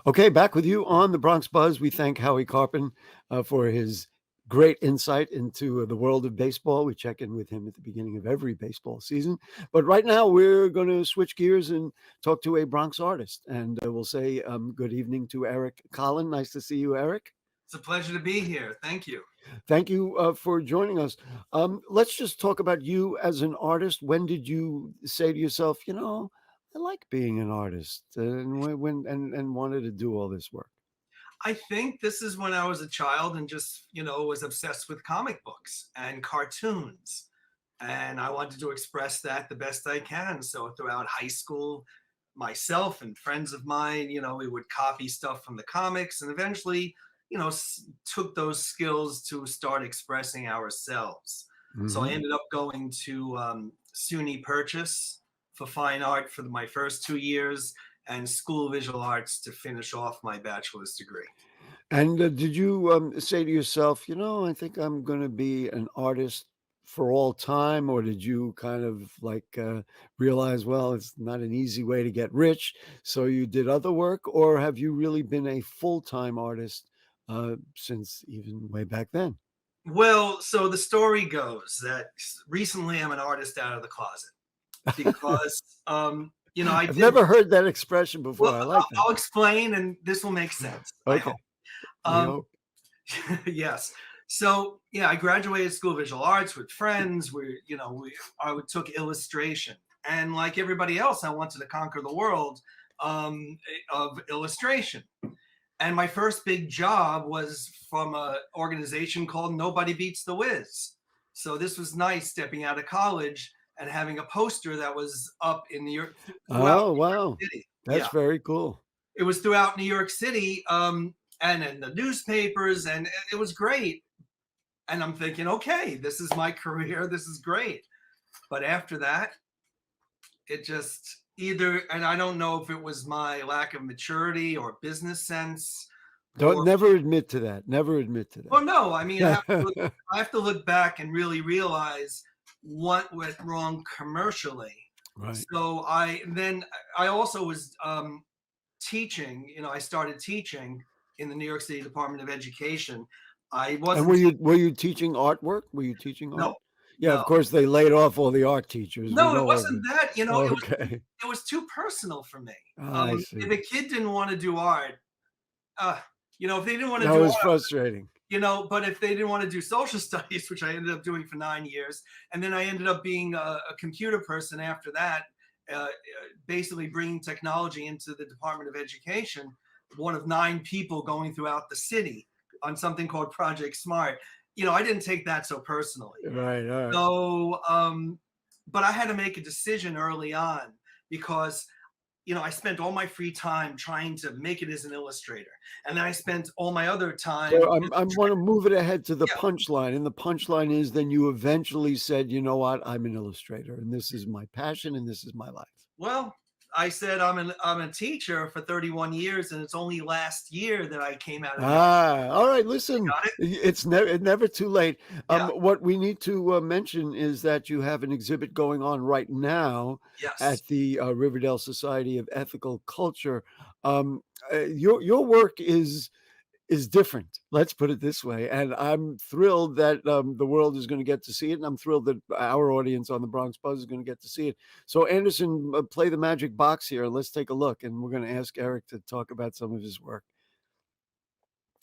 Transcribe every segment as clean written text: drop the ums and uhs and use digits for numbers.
Okay, back with you on the Bronx Buzz. We thank Howie Carpin for his great insight into the world of baseball. We check in with him at the beginning of every baseball season. But right now, we're going to switch gears and talk to a Bronx artist. And we'll say good evening to Eric Kollin. Nice to see you, Eric. It's a pleasure to be here. Thank you. Thank you for joining us. Let's just talk about you as an artist. When did you say to yourself, I like being an artist, and when wanted to do all this work? I think this is when I was a child and just, was obsessed with comic books and cartoons. And I wanted to express that the best I can. So throughout high school, myself and friends of mine, we would copy stuff from the comics and eventually, took those skills to start expressing ourselves. So I Hmm. ended up going to SUNY Purchase for fine art for my first 2 years and School of Visual Arts to finish off my bachelor's degree. And did you say to yourself, I think I'm going to be an artist for all time, or did you kind of like realize, well, it's not an easy way to get rich, so you did other work, or have you really been a full-time artist since even way back then? Well, so the story goes that recently I'm an artist out of the closet because, I I've did. never heard that expression before. Well, I like that. I'll explain and this will make sense, I Okay, hope. we Um, hope. yes. So, yeah, I graduated School of Visual Arts with friends. I took illustration. And like everybody else, I wanted to conquer the world of illustration. And my first big job was from an organization called Nobody Beats the Wiz. So this was nice stepping out of college and having a poster that was up in New York throughout Oh, New wow, York City. that's Yeah, very cool. it was throughout New York City, and in the newspapers, and it was great. And I'm thinking, okay, this is my career. This is great. But after that, it just either, and I don't know if it was my lack of maturity or business sense Don't or never admit to that. Never admit to well, no, I mean, that. I have to look back and really realize what went wrong commercially. Right. So I also was teaching. I started teaching in the New York City Department of Education. I And wasn't were you teaching artwork? Were you teaching no, art? Yeah, no, of course they laid off all the art teachers. We no. It know all wasn't that. that. Okay. It was too personal for me. I If see. a kid didn't want to do art, uh, if they didn't want to That do was art, frustrating. but if they didn't want to do social studies, which I ended up doing for 9 years, and then I ended up being a computer person after that, basically bringing technology into the Department of Education, one of 9 people going throughout the city on something called Project Smart. I didn't take that so personally. Right, all right. So, but I had to make a decision early on because I spent all my free time trying to make it as an illustrator, and then I spent all my other time So I want to move it ahead to the yeah. punchline. And the punchline is then you eventually said, you know what, I'm an illustrator and this is my passion and this is my life. Well, I said I'm a teacher for 31 years, and it's only last year that I came out of the Ah, all right. Listen, got it. it's never too late. Yeah. What we need to mention is that you have an exhibit going on right now Yes. at the Riverdale Society of Ethical Culture. Your work is different. Let's put it this way, and I'm thrilled that the world is going to get to see it, and I'm thrilled that our audience on the Bronx Buzz is going to get to see it. So, Anderson, play the magic box here, and let's take a look. And we're going to ask Eric to talk about some of his work.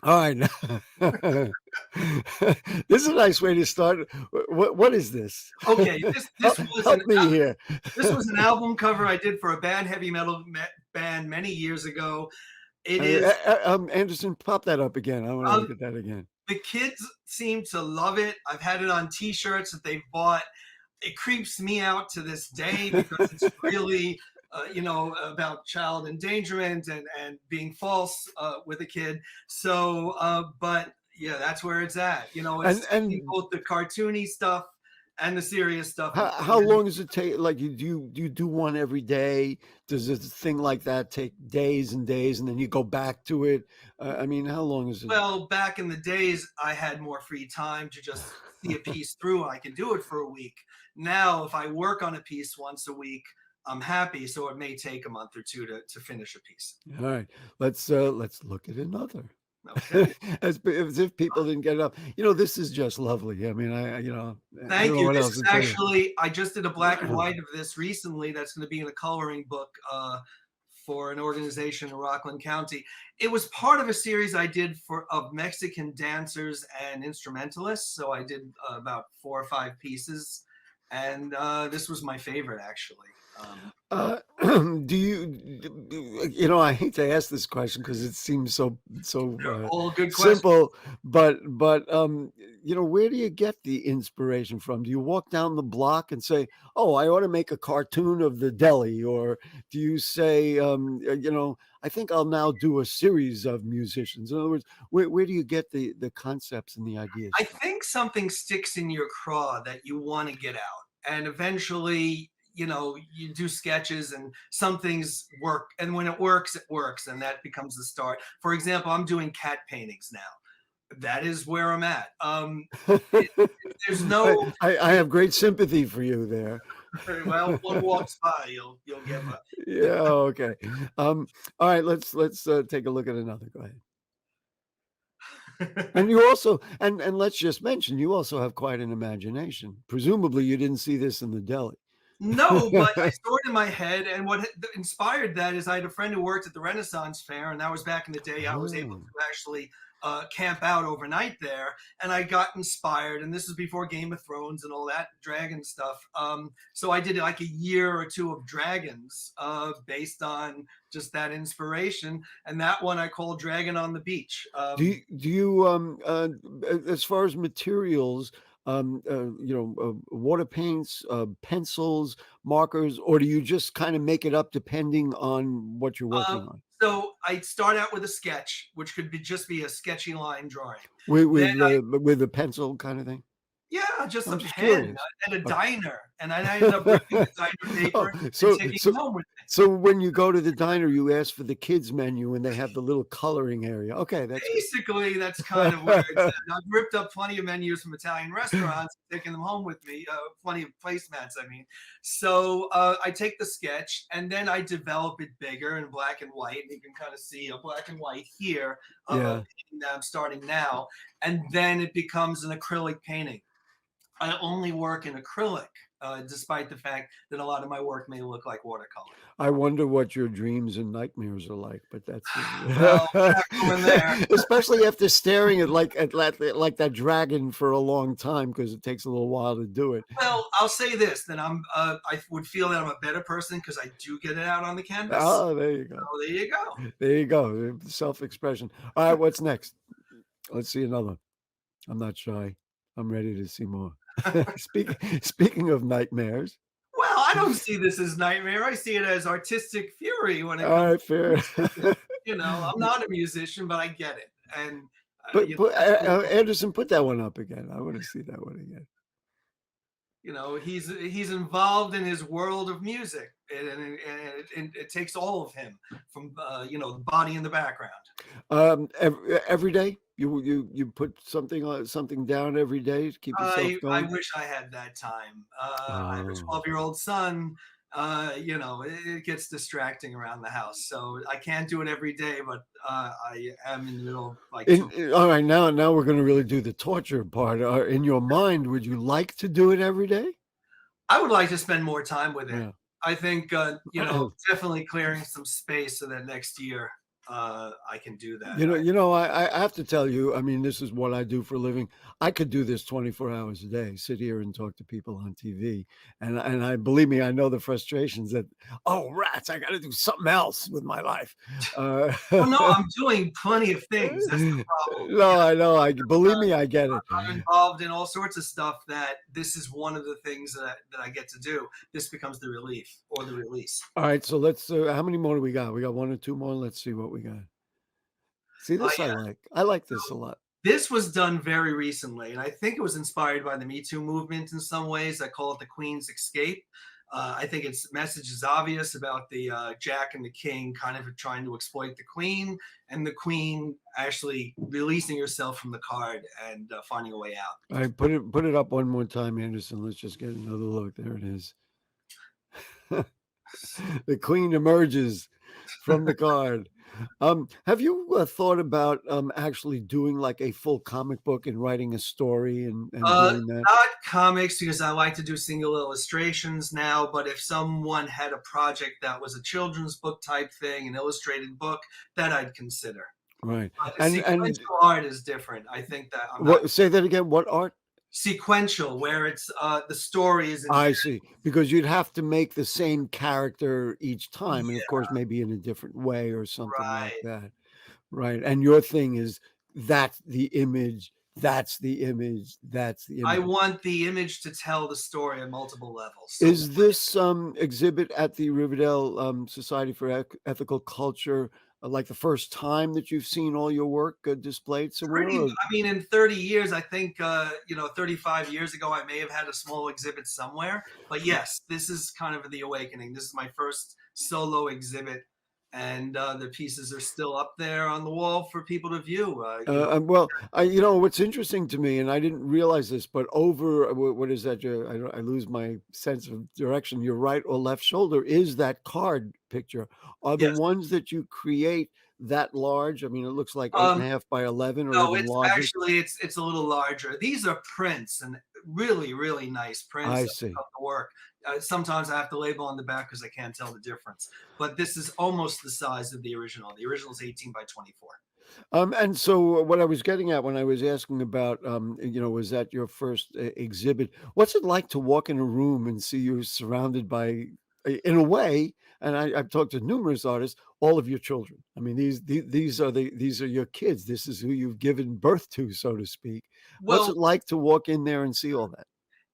All right. This is a nice way to start. What is this? Okay. Help help me here. this was an album cover I did for a bad heavy metal band many years ago. It is Anderson, pop that up again. I wanna um, look at that again. the kids seem to love it. I've had it on T-shirts that they've bought. It creeps me out to this day because it's really, about child endangerment and being false with a kid. So, but yeah, that's where it's at. And It's and both the cartoony stuff and the serious stuff. how long does it take? Like, you do one every day? Does a thing like that take days and days, and then you go back to it? I mean, how long is it? Well, back in the days, I had more free time to just see a piece through. I can do it for a week. Now, if I work on a piece once a week, I'm happy. So it may take a month or two to finish a piece. All right, let's look at another. Okay. As if people didn't get it up. This is just lovely. I mean, I don't Thank know you. what This else is to tell you. actually, I just did a black and white of this recently. That's going to be in a coloring book for an organization in Rockland County. It was part of a series I did for of Mexican dancers and instrumentalists. So I did about 4 or 5 pieces, and this was my favorite actually. Do I hate to ask this question because it seems They're so all good questions. simple, but where do you get the inspiration from? Do you walk down the block and say, "Oh, I ought to make a cartoon of the deli," or do you say, "I think I'll now do a series of musicians"? In other words, where do you get the concepts and the ideas I from? think something sticks in your craw that you want to get out, and eventually, you do sketches, and some things work, and when it works, and that becomes the start. For example, I'm doing cat paintings now. That is where I'm at. It, there's no, I have great sympathy for you there. well, one walks by, you'll get Yeah, okay. All right, let's take a look at another. Go ahead. one. And you also and let's just mention, you also have quite an imagination. Presumably, you didn't see this in the deli. No, but I saw it in my head, and what inspired that is I had a friend who worked at the Renaissance Fair, and that was back in the day. I was able Oh, to actually camp out overnight there, and I got inspired. And this is before Game of Thrones and all that dragon stuff. So I did like a year or two of dragons based on just that inspiration, and that one I called Dragon on the Beach. as far as materials, water paints, pencils, markers, or do you just kinda make it up depending on what you're Uh, working on? so I start out with a sketch, which could just be a sketchy line drawing. With Then with a pencil kinda thing? yeah, just a I'm just pen curious. at a Okay. diner, and I ended up ripping the diner Oh, paper and so taking it so home with me. so when you go to the diner, you ask for the kids menu and they have the little coloring area. Okay, that's good. Basically, that's kind of where it's at. I've ripped up plenty of menus from Italian restaurants, taking them home with me, plenty of placemats, I mean. So I take the sketch and then I develop it bigger in black and white. And you can kind of see a black and white here of a Yeah. painting that I'm starting now. And then it becomes an acrylic painting. I only work in acrylic, despite the fact that a lot of my work may look like watercolor. I wonder what your dreams and nightmares are like, but that's Well, we're not going there. especially after staring at that dragon for a long time because it takes a little while to do it. Well, I'll say this: that I would feel that I'm a better person because I do get it out on the canvas. Oh, there you go. So there you go. There you go. Self-expression. All right, what's next? Let's see another. I'm not shy. I'm ready to see more. Speaking of nightmares. Well, I don't see this as nightmare. I see it as artistic fury when it All comes right, fair. to music. I'm not a musician, but I get it, and But that's what Anderson, put that one up again. I want to see that one again. he's involved in his world of music, and it takes all of him from the body in the background. Every day you put something down every day to keep yourself I going. wish I had that time. I have a Oh. 12-year-old son. It gets distracting around the house, so I can't do it every day. But I am in the middle of like two. All right, now we're going to really do the torture part. In your mind, would you like to do it every day? I would like to spend more time with it. Yeah. I think definitely clearing some space so that next year I can do that. I have to tell you, I mean, this is what I do for a living. I could do this 24 hours a day, sit here and talk to people on TV. And I believe me, I know the frustrations that, oh, rats, I got to do something else with my life. Oh no, I'm doing plenty of things. That's the problem. No, I know. I believe me, I get it. I'm involved in all sorts of stuff that this is one of the things that I get to do. This becomes the relief or the release. All right, so let's. How many more do we got? We got one or two more. Let's see what we got. See Oh this, I yeah. like. I like this a lot. This was done very recently, and I think it was inspired by the Me Too movement in some ways. I call it the Queen's Escape. I think its message is obvious about the Jack and the King kind of trying to exploit the Queen, and the Queen actually releasing herself from the card and finding a way out. All right, put it up one more time, Anderson. Let's just get another look. There it is. The queen emerges from the card. Have you thought about actually doing like a full comic book and writing a story and doing that? Not comics because I like to do single illustrations now, but if someone had a project that was a children's book type thing, an illustrated book, that I'd consider. Right. But the And sequential art is different. I think that I'm not what, say that again? What art? sequential, where it's the story is in. I see. Because you'd have to make the same character each time, and of Yeah, course, maybe in a different way or something like right. that. Right. And your thing is that's the image, that's the image, that's the I image. want the image to tell the story on multiple levels. So Is this exhibit at the Riverdale Society for Ethical Culture like the first time that you've seen all your work displayed somewhere? pretty, Or I mean, in 30 years, I think, 35 years ago, I may have had a small exhibit somewhere. But yes, this is kind of the awakening. This is my first solo exhibit, and the pieces are still up there on the wall for people to view. well, what's interesting to me, and I didn't realize this, but over what is that? I lose my sense of direction. Your right or left shoulder is that card picture. Are the Yes. ones that you create that large? I mean, it looks like eight and Um, a half by 11 or no, even it's larger. actually it's a little larger. These are prints and really, really nice prints I of see. the work. Sometimes I have to label on the back because I can't tell the difference. But this is almost the size of the original. The original is 18 by 24. And so what I was getting at when I was asking about, was that your first exhibit? What's it like to walk in a room and see you surrounded by, in a way, and I've talked to numerous artists, all of your children. I mean, these are your kids. This is who you've given birth to, so to speak. What's Well, it like to walk in there and see all that?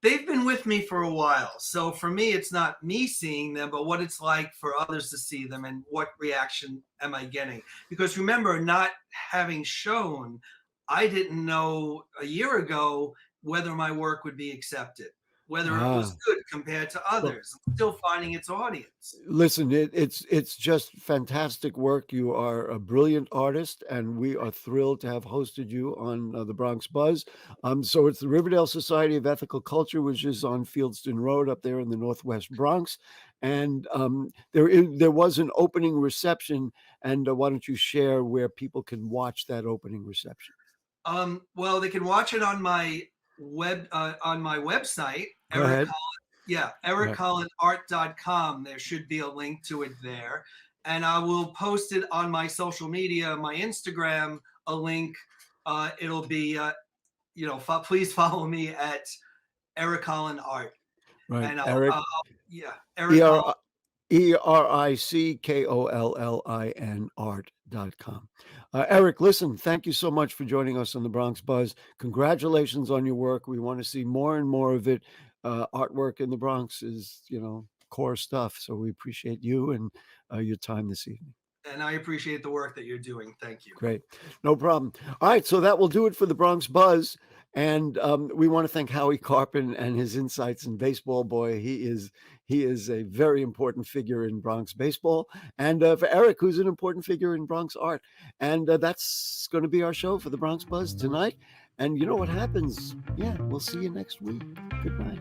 they've been with me for a while. So for me, it's not me seeing them, but what it's like for others to see them and what reaction am I getting. Because remember, not having shown, I didn't know a year ago whether my work would be accepted, whether it was Ah, good compared to well, others. I'm still finding its audience. listen, it's just fantastic work. You are a brilliant artist, and we are thrilled to have hosted you on the Bronx Buzz. So it's the Riverdale Society of Ethical Culture, which is on Fieldston Road up there in the Northwest Bronx, and there was an opening reception. And why don't you share where people can watch that opening reception? Well, they can watch it on my website, Go Eric. ahead. Yeah, Right. ericcollinart.com. There should be a link to it there. And I will post it on my social media, my Instagram, a link. It'll be, please follow me at Eric Collin Art. Right. And Eric. yeah, E Eric R Collin. ERICKOLLIN art.com. Eric, listen, thank you so much for joining us on the Bronx Buzz. Congratulations on your work. We want to see more and more of it. Artwork in the Bronx is, core stuff. So we appreciate you and your time this evening. And I appreciate the work that you're doing. Thank you. Great. No problem. All right. So that will do it for the Bronx Buzz. And we want to thank Howie Carpin and his insights in baseball. Boy, he is a very important figure in Bronx baseball. And for Eric, who's an important figure in Bronx art. And that's going to be our show for the Bronx Buzz tonight. And you know what happens? Yeah, we'll see you next week. Good night.